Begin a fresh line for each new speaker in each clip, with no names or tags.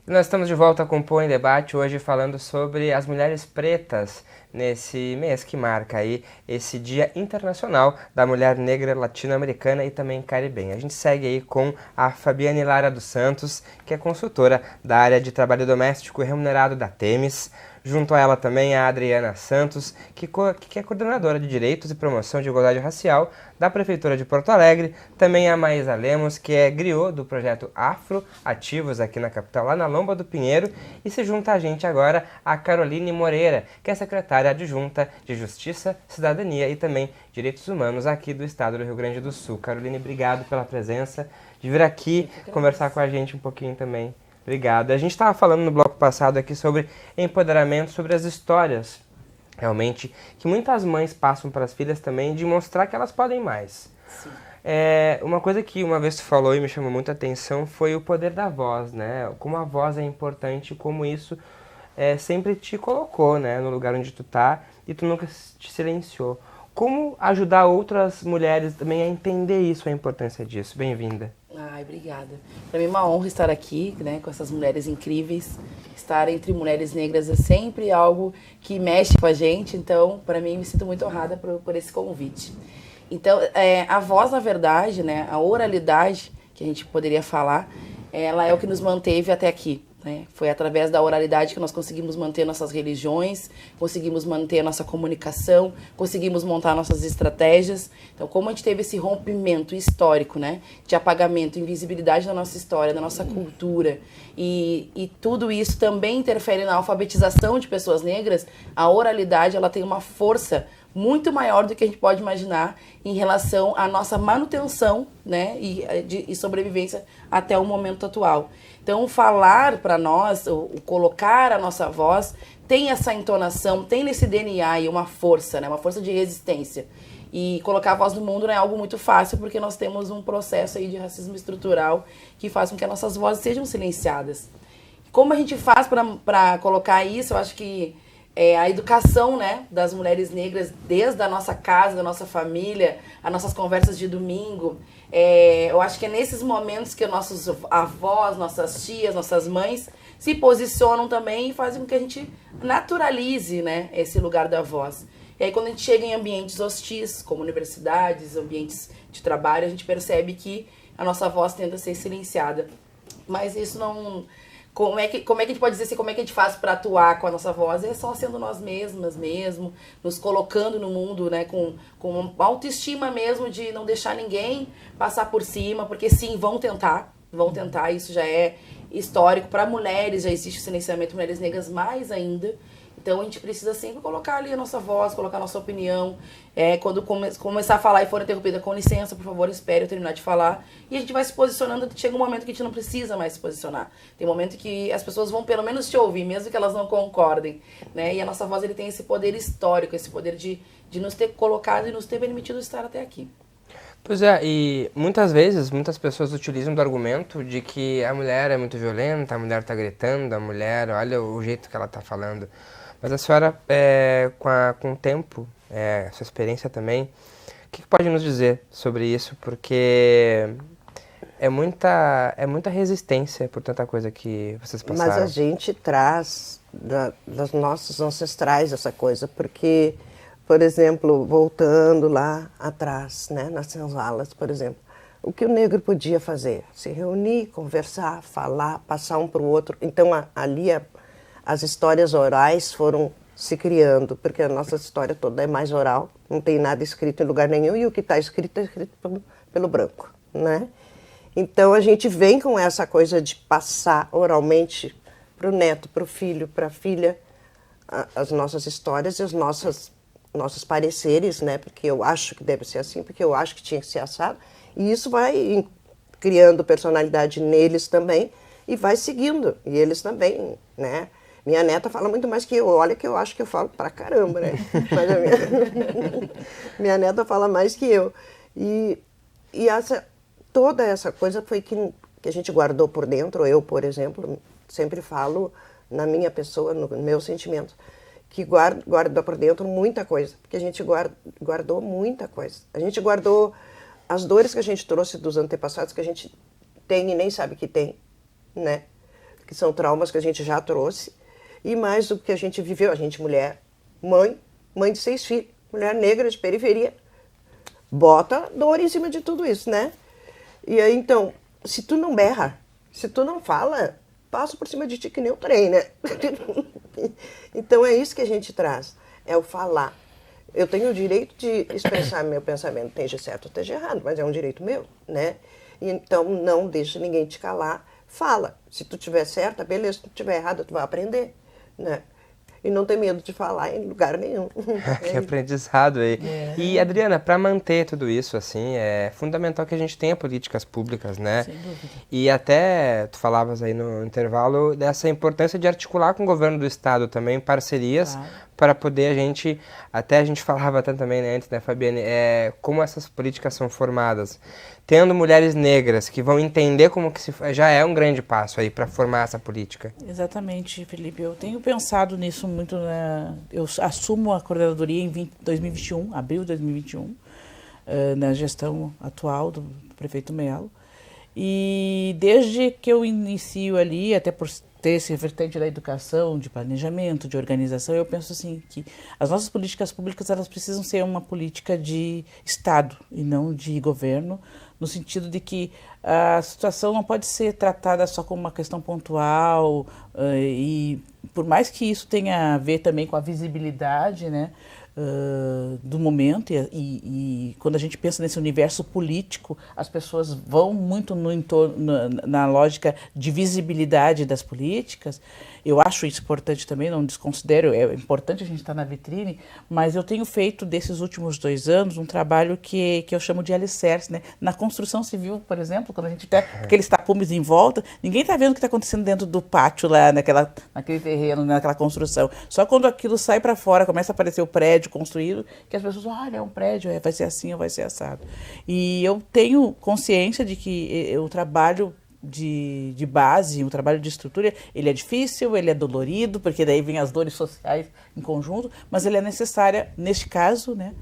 Nós estamos de volta com o Pô em Debate, hoje falando sobre as mulheres pretas nesse mês que marca aí esse Dia Internacional da Mulher Negra Latino-Americana e também caribenha. A gente segue aí com a Fabiane Lara dos Santos, que é consultora da área de trabalho doméstico e remunerado da Temis. Junto a ela também a Adriana Santos, que é coordenadora de Direitos e Promoção de Igualdade Racial da Prefeitura de Porto Alegre. Também a Maísa Lemos, que é griot do projeto Afro Ativos aqui na capital, lá na Lomba do Pinheiro. E se junta a gente agora a Caroline Moreira, que é secretária adjunta de Justiça, Cidadania e também Direitos Humanos aqui do estado do Rio Grande do Sul. Caroline, obrigado pela presença, de vir aqui conversar com a gente um pouquinho também. Obrigado. A gente estava falando no bloco passado aqui sobre empoderamento, sobre as histórias, realmente, que muitas mães passam para as filhas também, de mostrar que elas podem mais.
Sim.
Uma coisa que uma vez tu falou e me chamou muita atenção foi o poder da voz, né? Como a voz é importante, como isso sempre te colocou, né, no lugar onde tu tá e tu nunca te silenciou. Como ajudar outras mulheres também a entender isso, a importância disso? Bem-vinda.
Ai, obrigada. Para mim é uma honra estar aqui, né, com essas mulheres incríveis. Estar entre mulheres negras é sempre algo que mexe com a gente, então, para mim, me sinto muito honrada por esse convite. Então, a voz, na verdade, né, a oralidade, que a gente poderia falar, ela é o que nos manteve até aqui. Né? Foi através da oralidade que nós conseguimos manter nossas religiões, conseguimos manter a nossa comunicação, conseguimos montar nossas estratégias. Então, como a gente teve esse rompimento histórico, né, de apagamento, invisibilidade da nossa história, da nossa cultura, e tudo isso também interfere na alfabetização de pessoas negras, a oralidade ela tem uma força muito maior do que a gente pode imaginar em relação à nossa manutenção, né, e sobrevivência até o momento atual. Então, falar para nós, o colocar a nossa voz, tem essa entonação, tem nesse DNA aí uma força, né, uma força de resistência. E colocar a voz no mundo não é algo muito fácil, porque nós temos um processo aí de racismo estrutural que faz com que as nossas vozes sejam silenciadas. Como a gente faz para colocar isso? Eu acho que a educação, né, das mulheres negras, desde a nossa casa, da nossa família, as nossas conversas de domingo. Eu acho que é nesses momentos que nossos avós, nossas tias, nossas mães se posicionam também e fazem com que a gente naturalize, né, esse lugar da voz. E aí, quando a gente chega em ambientes hostis, como universidades, ambientes de trabalho, a gente percebe que a nossa voz tende a ser silenciada. Mas isso não... Como é que a gente pode dizer assim, como é que a gente faz para atuar com a nossa voz? É só sendo nós mesmas mesmo, nos colocando no mundo, né, com uma autoestima mesmo de não deixar ninguém passar por cima, porque sim, vão tentar, isso já é histórico. Para mulheres já existe o silenciamento, mulheres negras mais ainda. Então a gente precisa sempre colocar ali a nossa voz, colocar a nossa opinião. Quando começar a falar e for interrompida, com licença, por favor, espere eu terminar de falar. E a gente vai se posicionando, chega um momento que a gente não precisa mais se posicionar. Tem um momento que as pessoas vão pelo menos te ouvir, mesmo que elas não concordem. Né? E a nossa voz ele tem esse poder histórico, esse poder de nos ter colocado e nos ter permitido estar até aqui.
Pois é, e muitas vezes, muitas pessoas utilizam do argumento de que a mulher é muito violenta, a mulher tá gritando, a mulher, olha o jeito que ela tá falando. Mas a senhora, com o tempo, sua experiência também, o que pode nos dizer sobre isso? Porque é muita resistência por tanta coisa que vocês passaram.
Mas a gente traz das nossos ancestrais essa coisa, porque, por exemplo, voltando lá atrás, né, nas senzalas, por exemplo, o que o negro podia fazer? Se reunir, conversar, falar, passar um para o outro. Então, ali as histórias orais foram se criando, porque a nossa história toda é mais oral, não tem nada escrito em lugar nenhum, e o que está escrito é escrito pelo branco, né? Então a gente vem com essa coisa de passar oralmente para o neto, para o filho, para a filha, as nossas histórias e os nossos pareceres, né? Porque eu acho que deve ser assim, porque eu acho que tinha que ser assado, e isso vai criando personalidade neles também, e vai seguindo, e eles também, né? Minha neta fala muito mais que eu. Olha que eu acho que eu falo pra caramba, né? Mas minha neta fala mais que eu. E toda essa coisa foi que a gente guardou por dentro. Eu, por exemplo, sempre falo na minha pessoa, no meu sentimento, que guarda por dentro muita coisa. Porque a gente guardou muita coisa. A gente guardou as dores que a gente trouxe dos antepassados, que a gente tem e nem sabe que tem, né? que são traumas que a gente já trouxe, e mais do que a gente viveu, a gente mulher, mãe de 6 filhos, mulher negra de periferia, bota dor em cima de tudo isso, né? E aí, então, se tu não berra, se tu não fala, passa por cima de ti que nem o trem, né? Então é isso que a gente traz, é o falar. Eu tenho o direito de expressar meu pensamento, esteja certo ou esteja errado, mas é um direito meu, né? Então não deixa ninguém te calar, fala. Se tu tiver certa, beleza, se tu tiver errada, tu vai aprender, né? E não ter medo de falar em lugar nenhum.
Que aprendizado aí. E, Adriana, para manter tudo isso, assim, é fundamental que a gente tenha políticas públicas, né?
Sem dúvida.
E até, tu falavas aí no intervalo, dessa importância de articular com o governo do estado também, parcerias, para poder até a gente falava também, né, antes, né, Fabiane, como essas políticas são formadas. Tendo mulheres negras que vão entender como que já é um grande passo aí para formar essa política.
Exatamente, Felipe. Eu tenho pensado nisso muito. Eu assumo a coordenadoria em 2021, abril de 2021, na gestão atual do prefeito Melo. E desde que eu inicio ali, até por ter esse vertente da educação, de planejamento, de organização, eu penso assim que as nossas políticas públicas elas precisam ser uma política de Estado e não de governo, no sentido de que a situação não pode ser tratada só como uma questão pontual e por mais que isso tenha a ver também com a visibilidade, né, do momento e quando a gente pensa nesse universo político, as pessoas vão muito no entorno, na lógica de visibilidade das políticas. Eu acho isso importante também, não desconsidero, é importante a gente estar na vitrine, mas eu tenho feito desses últimos 2 anos um trabalho que eu chamo de alicerce, né? Na construção civil, por exemplo, quando a gente tem aqueles tapumes em volta, ninguém está vendo o que está acontecendo dentro do pátio lá, naquele terreno, naquela construção. Só quando aquilo sai para fora, começa a aparecer o prédio construído, que as pessoas olha, é um prédio, vai ser assim ou vai ser assado. E eu tenho consciência de que o trabalho de base, o trabalho de estrutura, ele é difícil, ele é dolorido, porque daí vem as dores sociais em conjunto, mas ele é necessário, neste caso, né,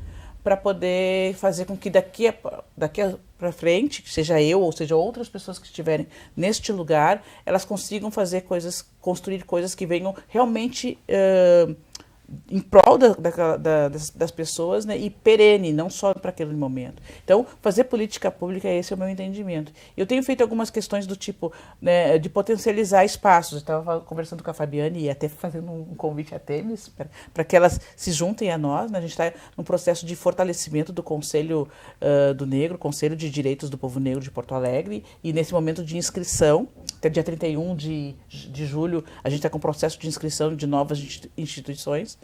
para poder fazer com que daqui para frente, seja eu ou seja outras pessoas que estiverem neste lugar, elas consigam fazer construir coisas que venham realmente em prol das pessoas, né, e perene, não só para aquele momento. Então, fazer política pública, esse é o meu entendimento. Eu tenho feito algumas questões do tipo, né, de potencializar espaços. Eu estava conversando com a Fabiane e até fazendo um convite a Temis para que elas se juntem a nós, né? A gente está num processo de fortalecimento do Conselho do Negro, Conselho de Direitos do Povo Negro de Porto Alegre, e nesse momento de inscrição, até dia 31 de julho, a gente está com o processo de inscrição de novas instituições.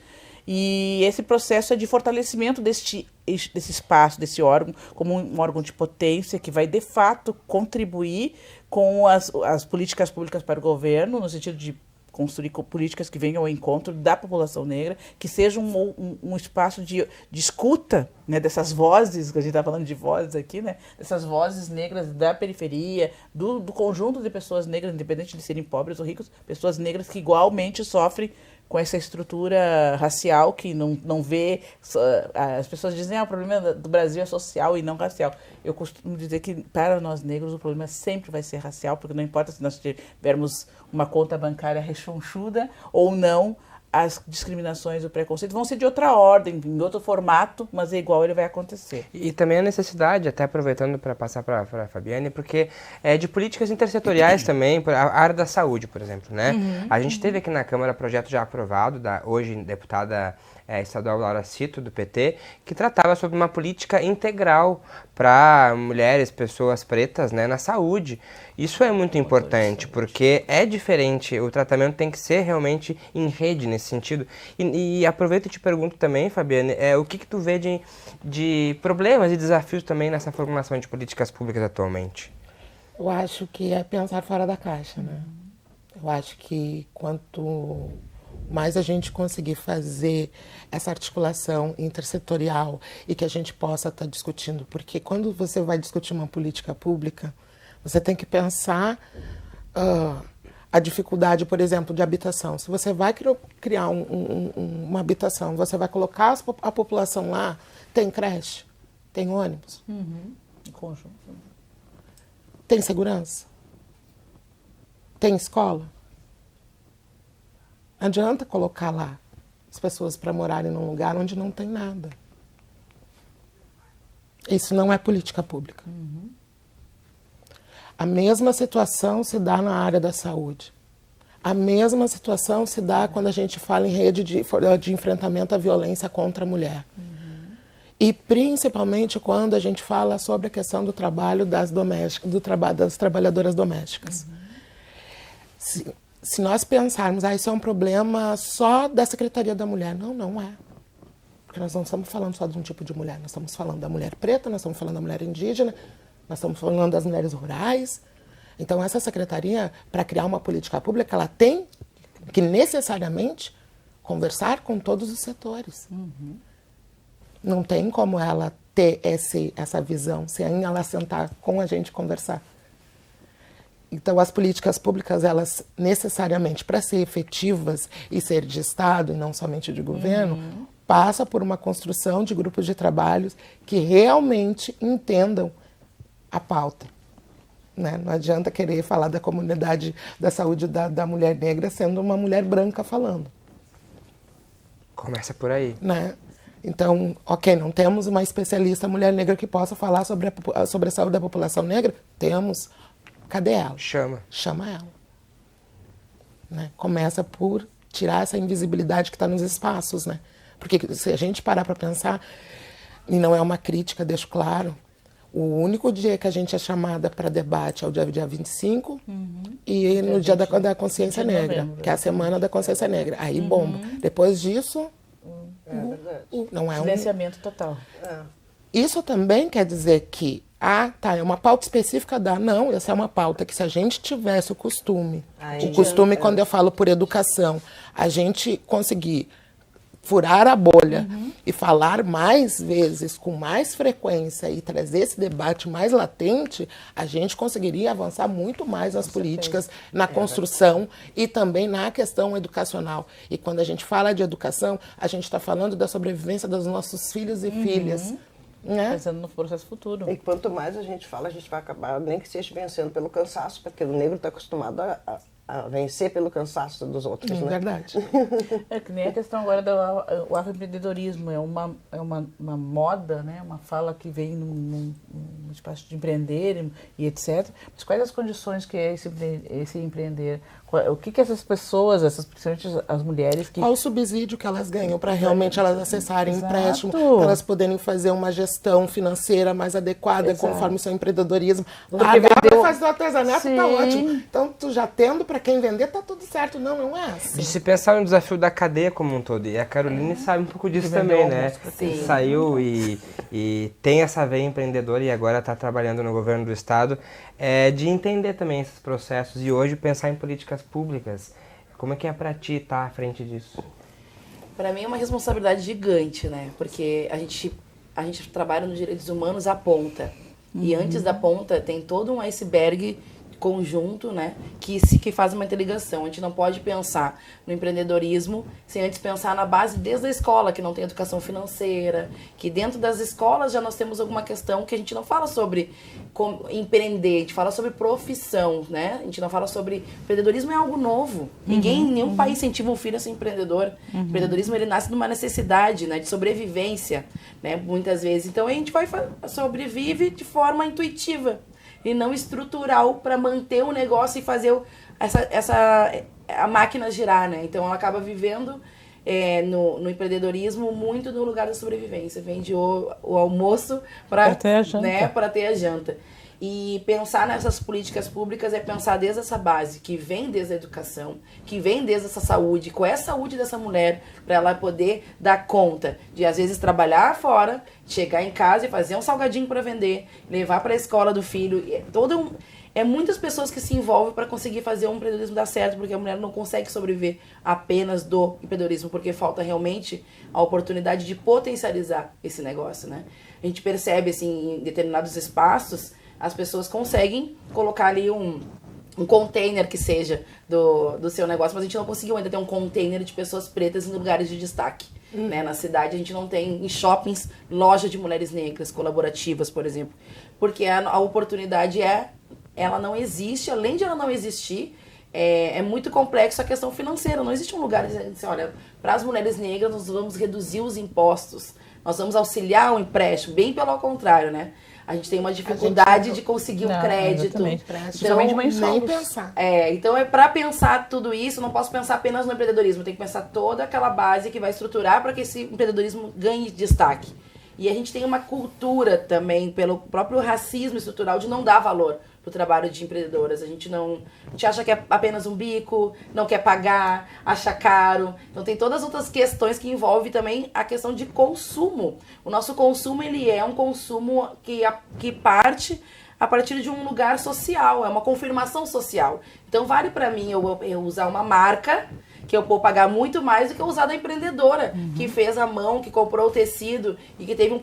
E esse processo é de fortalecimento desse espaço, desse órgão, como um órgão de potência que vai, de fato, contribuir com as políticas públicas para o governo, no sentido de construir políticas que venham ao encontro da população negra, que seja um espaço de escuta, né, dessas vozes, que a gente está falando de vozes aqui, né, dessas vozes negras da periferia, do conjunto de pessoas negras, independente de serem pobres ou ricos, pessoas negras que igualmente sofrem com essa estrutura racial que não vê. As pessoas dizem que o problema do Brasil é social e não racial. Eu costumo dizer que para nós negros o problema sempre vai ser racial, porque não importa se nós tivermos uma conta bancária rechonchuda ou não, as discriminações e o preconceito vão ser de outra ordem, em outro formato, mas é igual, ele vai acontecer.
E também a necessidade, até aproveitando para passar para a Fabiane, porque é de políticas intersetoriais também, a área da saúde, por exemplo, né? A gente teve aqui na Câmara projeto já aprovado, da hoje deputada estadual Laura Cito, do PT, que tratava sobre uma política integral para mulheres, pessoas pretas, né, na saúde. Isso é muito importante, porque é diferente, o tratamento tem que ser realmente em rede nesse sentido. E aproveito e te pergunto também, Fabiane, o que tu vê de problemas e desafios também nessa formulação de políticas públicas atualmente?
Eu acho que é pensar fora da caixa, né? Eu acho que quanto mais a gente conseguir fazer essa articulação intersetorial e que a gente possa estar discutindo, porque quando você vai discutir uma política pública, você tem que pensar a dificuldade, por exemplo, de habitação. Se você vai criar uma habitação, você vai colocar a população lá, tem creche, tem ônibus,
Em conjunto.
tem segurança, tem escola. Não adianta colocar lá as pessoas para morarem num lugar onde não tem nada. Isso não é política pública. A mesma situação se dá na área da saúde. A mesma situação se dá quando a gente fala em rede de enfrentamento à violência contra a mulher. E principalmente quando a gente fala sobre a questão do trabalho das trabalhadoras domésticas. Se nós pensarmos, isso é um problema só da Secretaria da Mulher. Não, não é. Porque nós não estamos falando só de um tipo de mulher. Nós estamos falando da mulher preta, nós estamos falando da mulher indígena, nós estamos falando das mulheres rurais. Então, essa secretaria, para criar uma política pública, ela tem que necessariamente conversar com todos os setores. Não tem como ela ter essa visão sem ela sentar com a gente e conversar. Então, as políticas públicas, elas necessariamente, para ser efetivas e ser de Estado e não somente de governo, passa por uma construção de grupos de trabalhos que realmente entendam a pauta. Né? Não adianta querer falar da comunidade da saúde da mulher negra sendo uma mulher branca falando.
Começa por aí.
Né? Então, ok, não temos uma especialista mulher negra que possa falar sobre a saúde da população negra? Temos. Cadê ela? Chama ela. Né? Começa por tirar essa invisibilidade que está nos espaços. Né? Porque se a gente parar para pensar, e não é uma crítica, deixo claro, o único dia que a gente é chamada para debate é o dia 25 e no dia da consciência negra, que é a Semana da Consciência Negra. Aí bomba. Depois disso, não é
silenciamento total.
Isso também quer dizer que, é uma pauta específica não, essa é uma pauta que se a gente tivesse o costume, quando eu falo por educação, a gente conseguir furar a bolha e falar mais vezes, com mais frequência e trazer esse debate mais latente, a gente conseguiria avançar muito mais nas políticas, na construção e também na questão educacional. E quando a gente fala de educação, a gente está falando da sobrevivência dos nossos filhos e filhas. Né?
Pensando no processo futuro.
E quanto mais a gente fala, a gente vai acabar, nem que seja vencendo pelo cansaço, porque o negro está acostumado a vencer pelo cansaço dos outros, né?
Verdade.
É que nem a questão agora do afroempreendedorismo, é uma moda, né? Uma fala que vem num espaço de empreender e etc. Mas quais as condições que é esse empreender? O que essas pessoas, principalmente as mulheres que...
Qual o subsídio que elas ganham para realmente elas acessarem
Exato.
empréstimo, para elas poderem fazer uma gestão financeira mais adequada,
Exato.
Conforme o seu empreendedorismo. Largar para fazer o artesanato, tá ótimo. Então, tu já tendo para quem vender, tá tudo certo. Não, não é assim.
De se pensar no desafio da cadeia como um todo. E a Caroline sabe um pouco disso também, né?
Sim.
Saiu e tem essa veia empreendedora e agora está trabalhando no governo do estado, de entender também esses processos e hoje pensar em políticas públicas. Como é que é para ti estar à frente disso?
Para mim é uma responsabilidade gigante, né? Porque a gente trabalha nos direitos humanos à ponta. E antes da ponta tem todo um iceberg conjunto, né, que faz uma interligação. A gente não pode pensar no empreendedorismo sem antes pensar na base desde a escola, que não tem educação financeira, que dentro das escolas já nós temos alguma questão que a gente não fala sobre empreender, a gente fala sobre profissão, né? A gente não fala sobre... Empreendedorismo é algo novo. Nenhum país incentiva o filho a ser empreendedor. O empreendedorismo, ele nasce de uma necessidade, né, de sobrevivência, né, muitas vezes. Então, a gente sobrevive de forma intuitiva e não estrutural para manter o negócio e fazer a máquina girar, né? Então, ela acaba vivendo no empreendedorismo muito no lugar da sobrevivência. Vende o almoço para ter a janta. Né, para ter a janta. E pensar nessas políticas públicas é pensar desde essa base, que vem desde a educação, que vem desde essa saúde. Qual é a saúde dessa mulher para ela poder dar conta de, às vezes, trabalhar fora, chegar em casa e fazer um salgadinho para vender, levar para a escola do filho. Muitas pessoas que se envolvem para conseguir fazer um empreendedorismo dar certo, porque a mulher não consegue sobreviver apenas do empreendedorismo, porque falta realmente a oportunidade de potencializar esse negócio, né? A gente percebe, assim, em determinados espaços, as pessoas conseguem colocar ali um container que seja do seu negócio, mas a gente não conseguiu ainda ter um container de pessoas pretas em lugares de destaque. Né? Na cidade a gente não tem, em shoppings, loja de mulheres negras, colaborativas, por exemplo. Porque a oportunidade ela não existe, além de ela não existir, é muito complexo a questão financeira. Não existe um lugar dizendo assim, olha, para as mulheres negras nós vamos reduzir os impostos, nós vamos auxiliar o empréstimo, bem pelo contrário, né? A gente tem uma dificuldade de conseguir um crédito.
Principalmente
nem pensar.
Então para pensar tudo isso, não posso pensar apenas no empreendedorismo, tem que pensar toda aquela base que vai estruturar para que esse empreendedorismo ganhe destaque. E a gente tem uma cultura também, pelo próprio racismo estrutural, de não dar valor pro trabalho de empreendedoras. A gente acha que é apenas um bico, não quer pagar, acha caro. Então tem todas as outras questões que envolvem também a questão de consumo. O nosso consumo, ele é um consumo que parte a partir de um lugar social, é uma confirmação social. Então vale para mim eu usar uma marca que eu vou pagar muito mais do que eu usar da empreendedora, que fez a mão, que comprou o tecido e que teve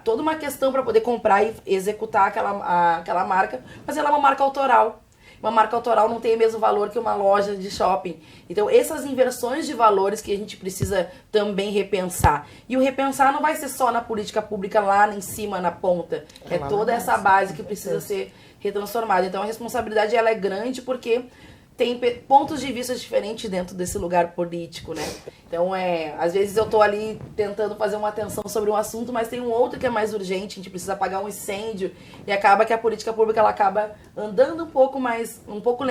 toda uma questão para poder comprar e executar aquela marca, mas ela é uma marca autoral. Uma marca autoral não tem o mesmo valor que uma loja de shopping. Então, essas inversões de valores que a gente precisa também repensar. E o repensar não vai ser só na política pública lá em cima, na ponta. É toda essa base que precisa ser retransformada. Então, a responsabilidade ela é grande porque tem pontos de vista diferentes dentro desse lugar político, né? Então, às vezes eu tô ali tentando fazer uma atenção sobre um assunto, mas tem um outro que é mais urgente, a gente precisa apagar um incêndio, e acaba que a política pública, ela acaba andando um pouco um pouco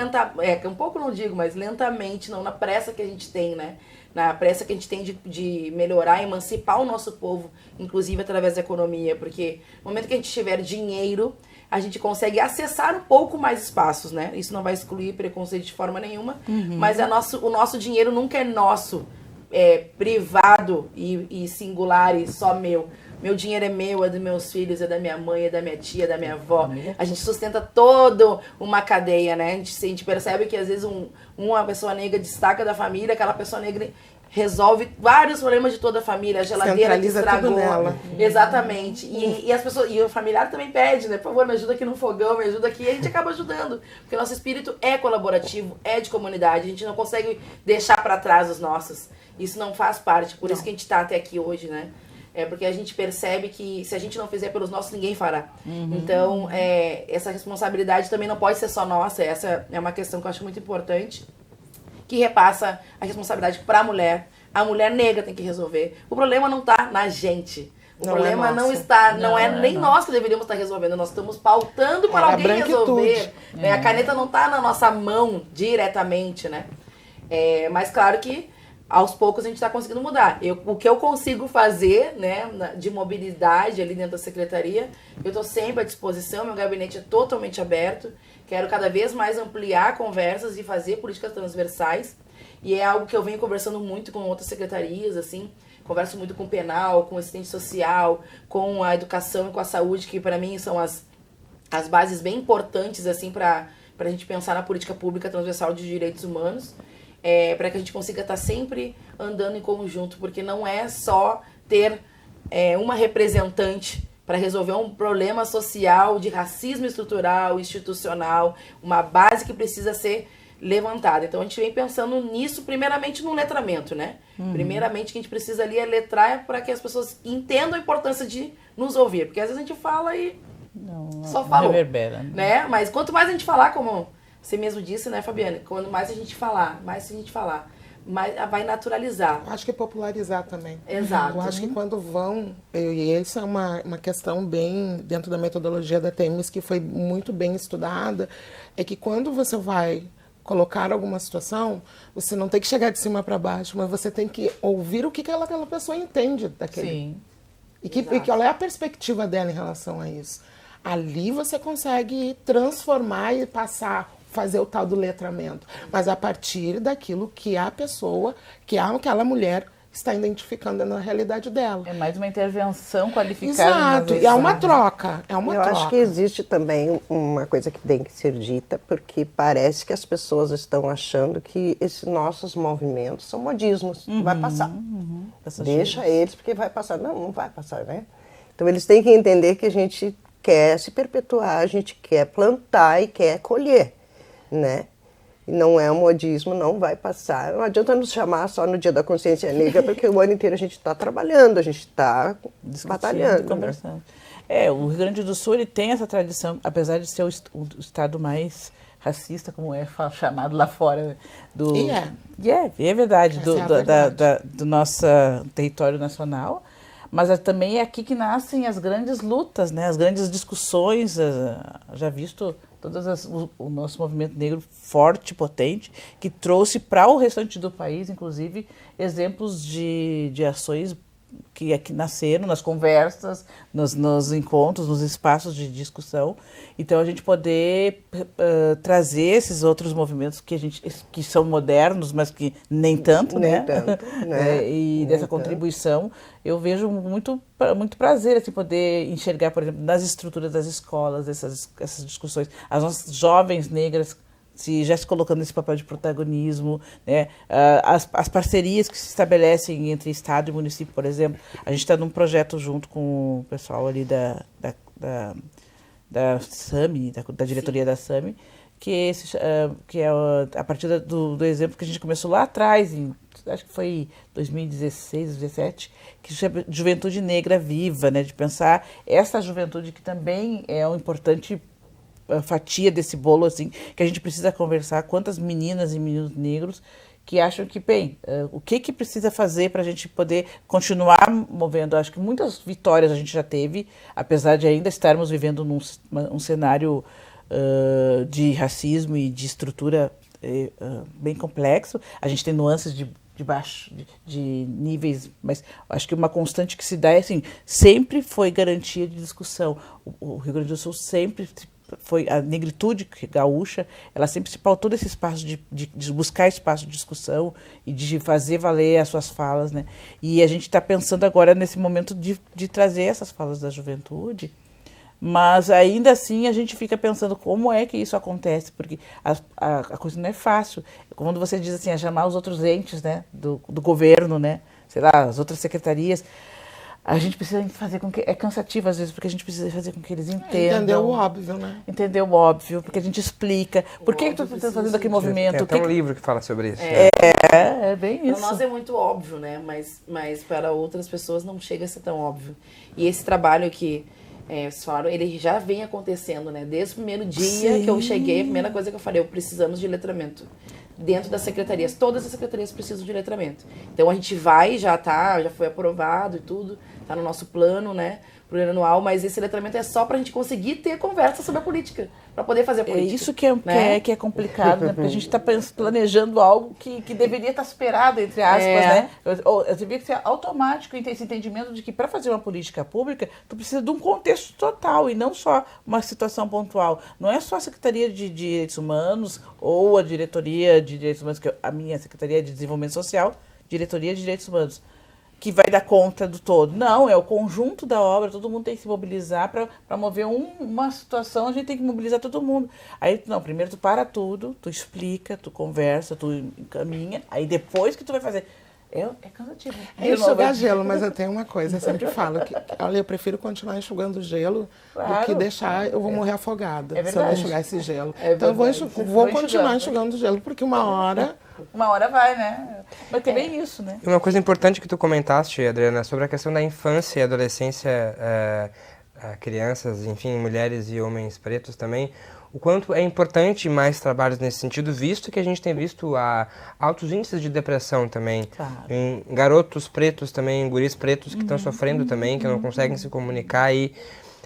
não digo, mas lentamente, não na pressa que a gente tem, né? Na pressa que a gente tem de melhorar, emancipar o nosso povo, inclusive através da economia, porque no momento que a gente tiver dinheiro, a gente consegue acessar um pouco mais espaços, né? Isso não vai excluir preconceito de forma nenhuma, mas o nosso dinheiro nunca é nosso, privado e singular e só meu. Meu dinheiro é meu, é dos meus filhos, é da minha mãe, é da minha tia, é da minha avó. A gente sustenta toda uma cadeia, né? A gente percebe que às vezes uma pessoa negra destaca da família, aquela pessoa negra resolve vários problemas de toda a família, a geladeira que estragou.
Tudo nela.
Exatamente. E as pessoas, e o familiar também pede, né? Por favor, me ajuda aqui no fogão, me ajuda aqui. E a gente acaba ajudando. Porque o nosso espírito é colaborativo, é de comunidade. A gente não consegue deixar para trás os nossos. Isso não faz parte. Por isso que a gente tá até aqui hoje, né? Porque a gente percebe que se a gente não fizer pelos nossos, ninguém fará. Então, essa responsabilidade também não pode ser só nossa. Essa é uma questão que eu acho muito importante, que repassa a responsabilidade para a mulher. A mulher negra tem que resolver. O problema não está na gente. O problema não está, não é nem nós que deveríamos estar resolvendo. Nós estamos pautando para alguém resolver. A caneta não está na nossa mão diretamente, né? Mas claro que aos poucos a gente está conseguindo mudar. O que eu consigo fazer, né, de mobilidade ali dentro da secretaria, eu estou sempre à disposição, meu gabinete é totalmente aberto. Quero cada vez mais ampliar conversas e fazer políticas transversais. E é algo que eu venho conversando muito com outras secretarias, assim. Converso muito com o penal, com o assistente social, com a educação e com a saúde, que para mim são as bases bem importantes, assim, para a gente pensar na política pública transversal de direitos humanos. Para que a gente consiga estar sempre andando em conjunto, porque não é só ter uma representante para resolver um problema social de racismo estrutural, institucional, uma base que precisa ser levantada. Então a gente vem pensando nisso, primeiramente no letramento, né? Primeiramente o que a gente precisa ali é letrar para que as pessoas entendam a importância de nos ouvir, porque às vezes a gente fala e só falou,
reverbera,
né? Mas quanto mais a gente falar, como você mesmo disse, né, Fabiana? Quanto mais a gente falar, mais vai naturalizar.
Acho que é popularizar também.
Exato.
Eu acho que quando e essa é uma questão bem dentro da metodologia da TEMES, que foi muito bem estudada, é que quando você vai colocar alguma situação, você não tem que chegar de cima para baixo, mas você tem que ouvir o que aquela pessoa entende daquele.
Sim.
E qual é a perspectiva dela em relação a isso. Ali você consegue transformar e fazer o tal do letramento, mas a partir daquilo que a pessoa, que aquela mulher está identificando na realidade dela.
É mais uma intervenção qualificada.
Exato, e é uma troca.
Eu acho que existe também uma coisa que tem que ser dita, porque parece que as pessoas estão achando que esses nossos movimentos são modismos. Vai passar. Deixa eles, porque vai passar. Não vai passar, né? Então eles têm que entender que a gente quer se perpetuar, a gente quer plantar e quer colher, né? E não é um modismo, não vai passar. Não adianta nos chamar só no Dia da Consciência Negra, porque o ano inteiro a gente está trabalhando, a gente está batalhando.
Conversando. Né? O Rio Grande do Sul ele tem essa tradição, apesar de ser o estado mais racista, como é chamado lá fora, né?
E
é verdade,
Essa é a verdade.
do nosso território nacional, mas também é aqui que nascem as grandes lutas, né? As grandes discussões, já visto o nosso movimento negro forte, potente, que trouxe para o restante do país, inclusive, exemplos de ações que aqui nasceram nas conversas, nos encontros, nos espaços de discussão. Então, a gente poder trazer esses outros movimentos que são modernos, mas que nem tanto,
Nem
né?
tanto, né?
E
Nem
dessa
tanto.
contribuição, eu vejo muito prazer assim, poder enxergar, por exemplo, nas estruturas das escolas, essas discussões. As nossas jovens negras já se colocando nesse papel de protagonismo, né? As parcerias que se estabelecem entre Estado e município, por exemplo. A gente está num projeto junto com o pessoal ali da SAMI, da diretoria da SAMI, que é a partir do exemplo que a gente começou lá atrás, acho que foi 2016, 2017, que chama Juventude Negra Viva, né? De pensar essa juventude que também é um importante fatia desse bolo, assim, que a gente precisa conversar, quantas meninas e meninos negros que acham que, bem, o que precisa fazer para a gente poder continuar movendo? Acho que muitas vitórias a gente já teve, apesar de ainda estarmos vivendo um cenário de racismo e de estrutura bem complexo. A gente tem nuances de níveis, mas acho que uma constante que se dá é assim, sempre foi garantia de discussão. O Rio Grande do Sul sempre foi, a negritude gaúcha, ela sempre se pautou nesse espaço de buscar espaço de discussão e de fazer valer as suas falas, né? E a gente está pensando agora nesse momento de trazer essas falas da juventude, mas ainda assim a gente fica pensando como é que isso acontece, porque a coisa não é fácil. Quando você diz assim, a chamar os outros entes, né, do governo, né, sei lá, as outras secretarias, a gente precisa fazer com que... É cansativo às vezes, porque a gente precisa fazer com que eles entendam.
Entender o óbvio, né?
Entender o óbvio, porque a gente explica. Por que tu está fazendo aquele movimento?
Tem até um livro que fala sobre isso.
É bem
Para
isso.
nós é muito óbvio, né? Mas para outras pessoas não chega a ser tão óbvio. E esse trabalho que vocês falaram, ele já vem acontecendo, né? Desde o primeiro dia que eu cheguei, a primeira coisa que eu falei, precisamos de letramento. Dentro das secretarias, todas as secretarias precisam de letramento. Então a gente já foi aprovado e tudo, tá no nosso plano, né? Plano anual, mas esse letramento é só pra gente conseguir ter conversa sobre a política, pra poder fazer a política.
É isso que é,
né?
que é complicado, né? Porque a gente está planejando algo que deveria estar esperado, entre aspas, né? Deveria ser automático esse entendimento de que para fazer uma política pública, tu precisa de um contexto total e não só uma situação pontual. Não é só a Secretaria de Direitos Humanos ou a Diretoria de Direitos Humanos, que é a minha Secretaria de Desenvolvimento Social, Diretoria de Direitos Humanos, que vai dar conta do todo. Não, é o conjunto da obra, todo mundo tem que se mobilizar para mover uma situação, a gente tem que mobilizar todo mundo. Aí, não, primeiro tu para tudo, tu explica, tu conversa, tu encaminha, aí depois que tu vai fazer. É cansativo.
É enxugar gelo, mas eu tenho uma coisa, eu sempre falo que, olha, eu prefiro continuar enxugando gelo do que deixar, eu vou morrer afogada se eu não enxugar esse gelo. Então eu vou continuar enxugando gelo, porque uma hora
vai, né? Mas tem bem isso, né?
E uma coisa importante que tu comentaste, Adriana, sobre a questão da infância e adolescência, crianças, enfim, mulheres e homens pretos também, o quanto é importante mais trabalhos nesse sentido, visto que a gente tem visto altos índices de depressão também,
Claro.
em garotos pretos também, guris pretos que estão sofrendo também, que não conseguem se comunicar, e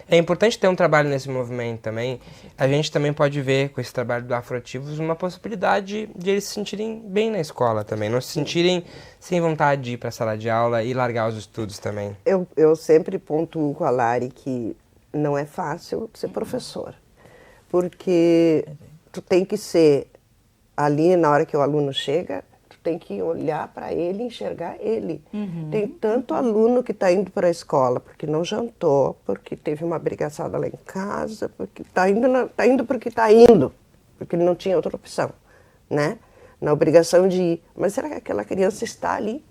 é importante ter um trabalho nesse movimento também. A gente também pode ver com esse trabalho do Afroativos uma possibilidade de eles se sentirem bem na escola também, não se sentirem sem vontade de ir para a sala de aula e largar os estudos também.
Eu sempre pontuo com a Lari que não é fácil ser professor, porque tu tem que ser ali na hora que o aluno chega, tu tem que olhar para ele, enxergar ele. Tem tanto aluno que está indo para a escola porque não jantou, porque teve uma brigaçada lá em casa, porque está indo porque está indo, porque ele não tinha outra opção, né? Na obrigação de ir. Mas será que aquela criança está ali?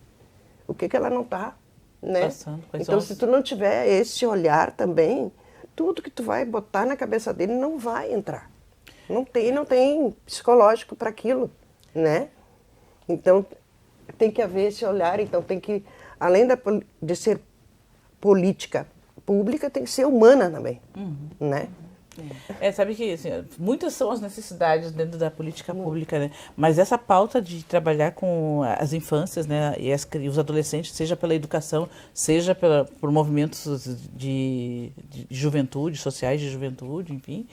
O que ela não está, né?
Passando,
então, se tu não tiver esse olhar também, tudo que tu vai botar na cabeça dele não vai entrar. Não tem psicológico para aquilo, né? Então, tem que haver esse olhar. Então, tem que, além de ser política pública, tem que ser humana também, né?
Sabe que assim, muitas são as necessidades dentro da política pública, né? Mas essa pauta de trabalhar com as infâncias, né, e os adolescentes, seja pela educação, seja por movimentos de juventude, sociais de juventude, enfim,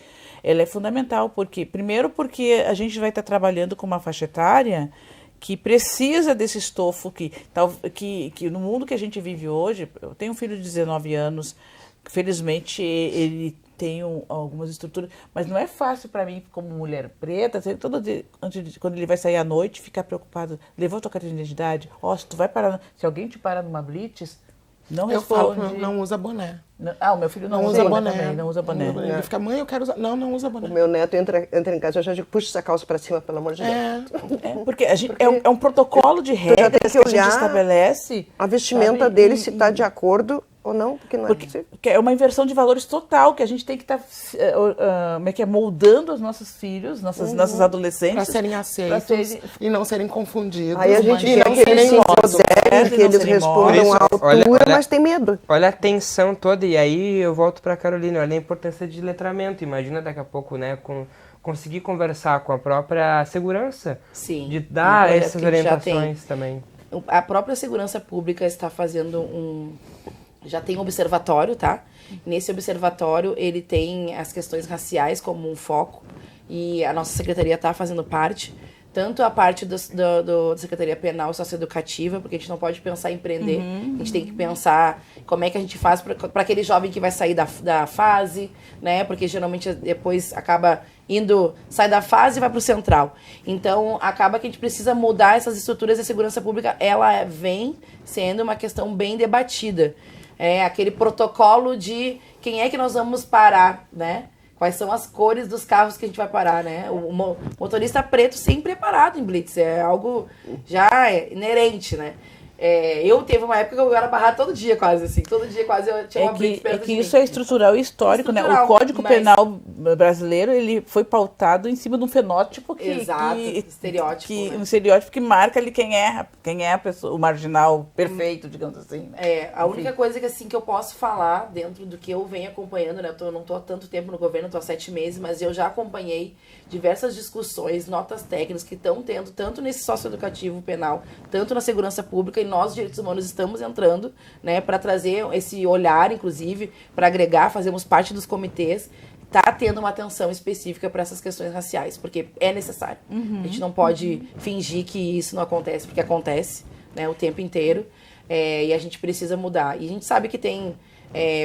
ela é fundamental. Primeiro porque a gente vai estar trabalhando com uma faixa etária que precisa desse estofo que no mundo que a gente vive hoje. Eu tenho um filho de 19 anos, felizmente ele tem algumas estruturas, mas não é fácil para mim, como mulher preta, todo dia, quando ele vai sair à noite, ficar preocupado. Levou tua carteira de identidade? Se tu vai parar, se alguém te parar numa blitz, não responde.
Eu falo, não usa boné.
O meu filho não usa boné também, não usa boné.
Ele fica, mãe, eu quero usar. Não usa boné.
O meu neto entra em casa, eu já digo, puxa essa calça para cima, pelo amor de Deus.
Porque é um protocolo de regras que a gente estabelece.
A vestimenta dele, se está de acordo ou não, porque não é possível.
Porque é uma inversão de valores total, que a gente tem que estar moldando os nossos filhos, nossos adolescentes.
Para serem aceitos e não serem confundidos.
Aí a gente quer que eles se empoderem, que eles respondam à altura, mas tem medo.
Olha a tensão toda, e aí eu volto para a Carolina, olha a importância de letramento. Imagina daqui a pouco, né, conseguir conversar com a própria segurança,
Sim,
de dar essas orientações também.
A própria segurança pública está fazendo já tem um observatório, tá? Nesse observatório ele tem as questões raciais como um foco, e a nossa secretaria está fazendo parte, tanto a parte da Secretaria Penal Socioeducativa, porque a gente não pode pensar em prender, a gente tem que pensar como é que a gente faz para aquele jovem que vai sair da fase, né? Porque geralmente depois sai da fase e vai para o central. Então, acaba que a gente precisa mudar essas estruturas de segurança pública, ela vem sendo uma questão bem debatida. Aquele protocolo de quem é que nós vamos parar, né? Quais são as cores dos carros que a gente vai parar, né? O motorista preto sempre é parado em blitz, é algo já inerente, né? Eu teve uma época que eu era barrado todo dia quase, assim. Todo dia quase eu tinha uma blitz perto de mim.
Isso é estrutural e histórico, né? O Código Penal brasileiro, ele foi pautado em cima de um fenótipo
estereótipo.
Um estereótipo que marca ali quem é a pessoa, o marginal perfeito, digamos assim.
A única coisa que eu posso falar dentro do que eu venho acompanhando, né? Eu não tô há tanto tempo no governo, tô há 7 meses, mas eu já acompanhei diversas discussões, notas técnicas que estão tendo, tanto nesse socioeducativo penal, tanto na segurança pública, e nós, direitos humanos, estamos entrando, né, para trazer esse olhar, inclusive, para agregar, fazemos parte dos comitês, tá tendo uma atenção específica para essas questões raciais, porque é necessário. A gente não pode fingir que isso não acontece, porque acontece, né, o tempo inteiro, e a gente precisa mudar. E a gente sabe que tem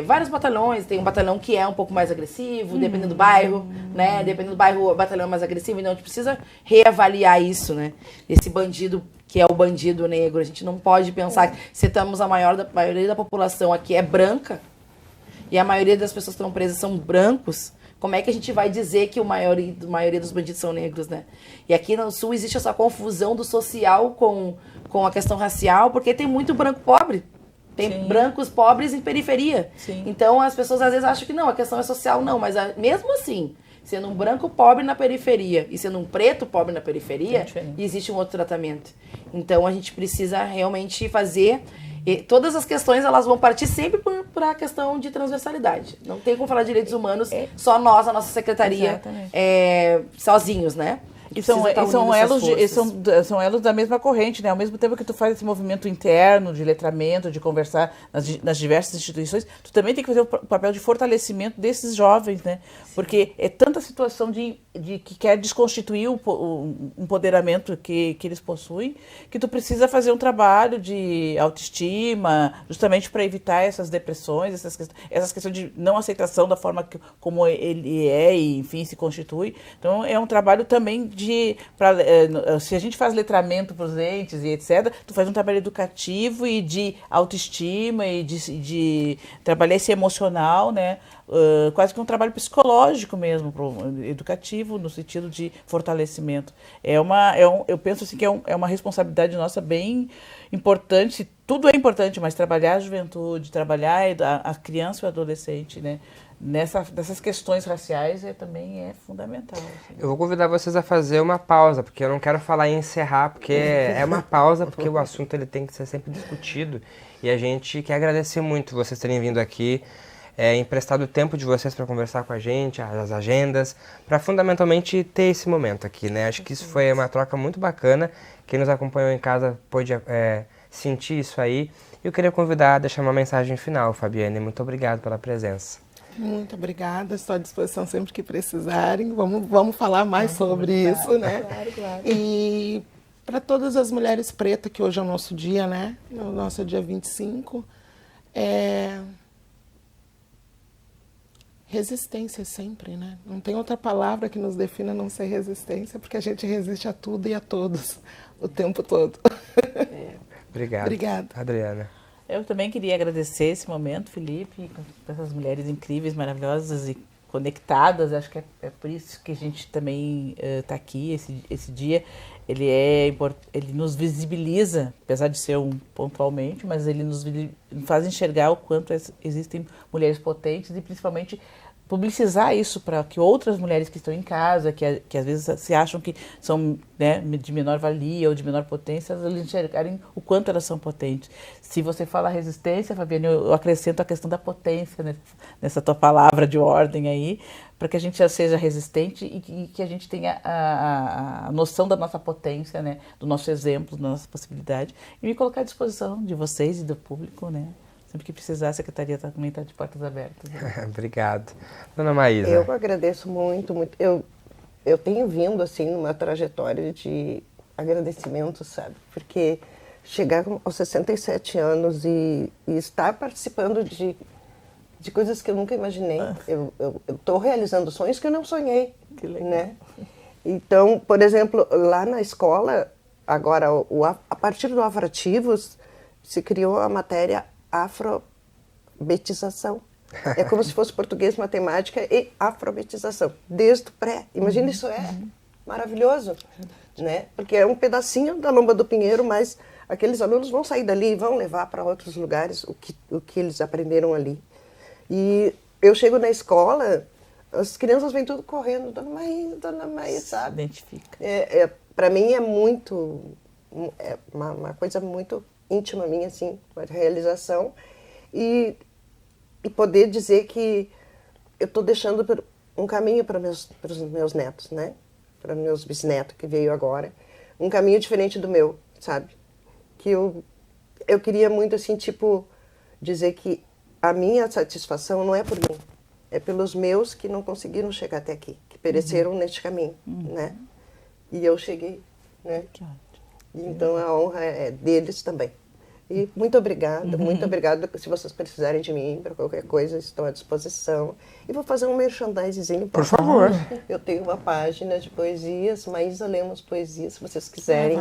vários batalhões, tem um batalhão que é um pouco mais agressivo, dependendo do bairro, né? Dependendo do bairro, o batalhão é mais agressivo, então a gente precisa reavaliar isso, né? Esse bandido que é o bandido negro, a gente não pode pensar que se estamos a maioria da população aqui é branca e a maioria das pessoas que estão presas são brancos, como é que a gente vai dizer que a maioria dos bandidos são negros, né? E aqui no Sul existe essa confusão do social com a questão racial, porque tem muito branco pobre. Tem brancos pobres em periferia. Sim. Então, as pessoas às vezes acham que não, a questão é social. Não, mas mesmo assim, sendo um branco pobre na periferia e sendo um preto pobre na periferia, existe um outro tratamento. Então, a gente precisa realmente fazer... todas as questões, elas vão partir sempre para a questão de transversalidade. Não tem como falar de direitos humanos só nós, a nossa secretaria, sozinhos, né?
E são elos da mesma corrente, né? Ao mesmo tempo que tu faz esse movimento interno de letramento, de conversar nas diversas instituições, tu também tem que fazer o papel de fortalecimento desses jovens, né? Sim. Porque é tanta situação de que quer desconstituir o empoderamento que eles possuem, que tu precisa fazer um trabalho de autoestima, justamente para evitar essas depressões, essas questões de não aceitação da forma como ele é e, enfim, se constitui. Então, é um trabalho também se a gente faz letramento para os entes e etc., tu faz um trabalho educativo e de autoestima e de trabalhar esse emocional, né? Quase que um trabalho psicológico mesmo, educativo, no sentido de fortalecimento. Eu penso assim que é uma responsabilidade nossa bem importante. Tudo é importante, mas trabalhar a juventude, trabalhar a criança e o adolescente, né? Dessas questões raciais também é fundamental. Assim.
Eu vou convidar vocês a fazer uma pausa, porque eu não quero falar em encerrar, porque é uma pausa, porque o assunto ele tem que ser sempre discutido. E a gente quer agradecer muito vocês terem vindo aqui. emprestado o tempo de vocês para conversar com a gente, as agendas, para fundamentalmente ter esse momento aqui, né? Acho que isso foi uma troca muito bacana. Quem nos acompanhou em casa pôde sentir isso aí. Eu queria convidar a deixar uma mensagem final, Fabiane. Muito obrigado pela presença.
Muito obrigada, estou à disposição sempre que precisarem. Vamos falar mais sobre isso, né?
Claro, claro.
E para todas as mulheres pretas, que hoje é o nosso dia, né? O nosso dia 25, resistência sempre, né? Não tem outra palavra que nos defina a não ser resistência, porque a gente resiste a tudo e a todos, o tempo todo.
Obrigado.
Obrigada.
Adriana.
Eu também queria agradecer esse momento, Felipe, com essas mulheres incríveis, maravilhosas e conectadas. Acho que é por isso que a gente também está aqui, esse dia. Ele nos visibiliza, apesar de ser pontualmente, mas ele nos faz enxergar o quanto existem mulheres potentes e principalmente publicizar isso para que outras mulheres que estão em casa, que às vezes se acham que são, né, de menor valia ou de menor potência, elas enxergarem o quanto elas são potentes. Se você fala resistência, Fabiane, eu acrescento a questão da potência nessa tua palavra de ordem aí, para que a gente já seja resistente e que a gente tenha a noção da nossa potência, né, do nosso exemplo, da nossa possibilidade, e me colocar à disposição de vocês e do público, né? Sempre que precisar, a Secretaria também está de portas abertas. Né?
Obrigado. Dona Maísa.
Eu agradeço muito, muito. Eu tenho vindo, assim, numa trajetória de agradecimento, sabe? Porque chegar aos 67 anos e estar participando de coisas que eu nunca imaginei. Eu estou realizando sonhos que eu não sonhei.
Que legal.
Né? Então, por exemplo, lá na escola, agora, a partir do Afroativos, se criou a matéria afrobetização. É como se fosse português, matemática e afrobetização, desde o pré. Imagina, isso é maravilhoso, né? Porque é um pedacinho da Lomba do Pinheiro, mas aqueles alunos vão sair dali e vão levar para outros lugares o que eles aprenderam ali. E eu chego na escola, as crianças vêm tudo correndo, Dona Maísa, sabe?
Identifica.
Para mim é uma coisa muito íntima minha, assim, uma realização, e poder dizer que eu estou deixando um caminho para os meus netos, né? Para meus bisnetos, que veio agora, um caminho diferente do meu, sabe? Que eu queria muito, assim, tipo, dizer que a minha satisfação não é por mim, é pelos meus que não conseguiram chegar até aqui, que pereceram neste caminho, né? E eu cheguei, né?
Que ótimo.
Então a honra é deles também. E muito obrigada, muito obrigada. Se vocês precisarem de mim para qualquer coisa, estou à disposição. E vou fazer um merchandisezinho.
Por favor.
Eu tenho uma página de poesias, Maísa Lemos Poesias, se vocês quiserem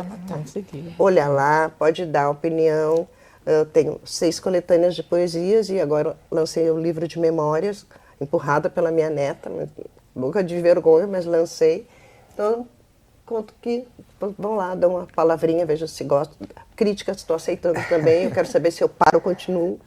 olhar lá, pode dar opinião. Eu tenho 6 coletâneas de poesias e agora lancei o livro de memórias, empurrada pela minha neta, boca de vergonha, mas lancei. Então, conto que vão lá, dão uma palavrinha, veja se gostam. Críticas estou aceitando também, eu quero saber se eu paro ou continuo.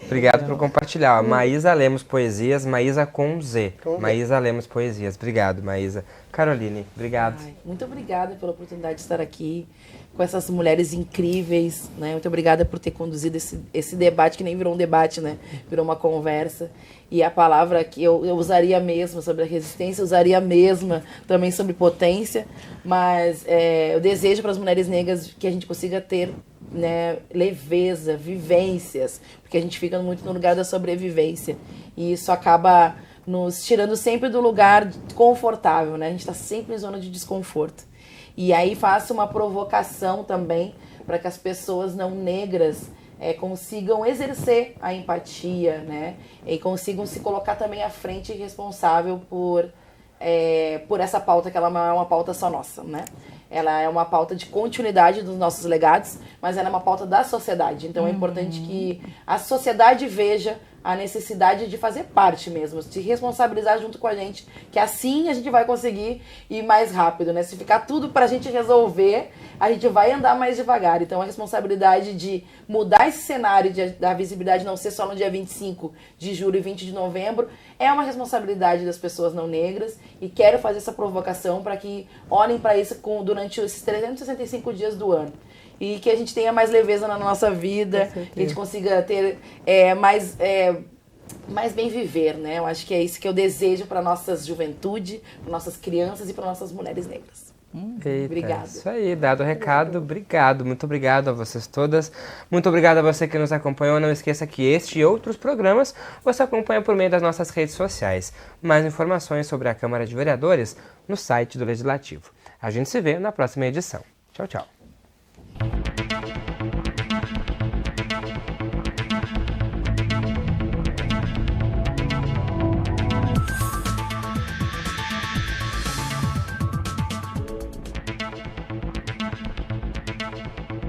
Obrigado por compartilhar. Maísa Lemos Poesias, Maísa com Z. Maísa Lemos Poesias. Obrigado, Maísa. Caroline, obrigado.
Muito obrigada pela oportunidade de estar aqui com essas mulheres incríveis, né? Muito obrigada por ter conduzido esse debate, que nem virou um debate, né? Virou uma conversa. E a palavra que eu usaria mesmo sobre a resistência, usaria a mesma também sobre potência, mas eu desejo para as mulheres negras que a gente consiga ter, né, leveza, vivências, porque a gente fica muito no lugar da sobrevivência. E isso acaba nos tirando sempre do lugar confortável, né? A gente está sempre em zona de desconforto. E aí faço uma provocação também para que as pessoas não negras consigam exercer a empatia, né? E consigam se colocar também à frente responsável por essa pauta, que ela não é uma pauta só nossa, né? Ela é uma pauta de continuidade dos nossos legados, mas ela é uma pauta da sociedade. Então é importante que a sociedade veja a necessidade de fazer parte mesmo, de responsabilizar junto com a gente, que assim a gente vai conseguir ir mais rápido, né? Se ficar tudo pra gente resolver, a gente vai andar mais devagar. Então a responsabilidade de mudar esse cenário, da visibilidade não ser só no dia 25 de julho e 20 de novembro, é uma responsabilidade das pessoas não negras, e quero fazer essa provocação para que olhem para isso durante esses 365 dias do ano. E que a gente tenha mais leveza na nossa vida, que a gente consiga ter mais mais bem viver, né? Eu acho que é isso que eu desejo para nossas juventude, para nossas crianças e para nossas mulheres negras.
Eita,
Obrigada.
isso aí, dado o recado, obrigado, muito obrigado a vocês todas, muito obrigado a você que nos acompanhou, não esqueça que este e outros programas você acompanha por meio das nossas redes sociais. Mais informações sobre a Câmara de Vereadores no site do Legislativo. A gente se vê na próxima edição. Tchau, tchau.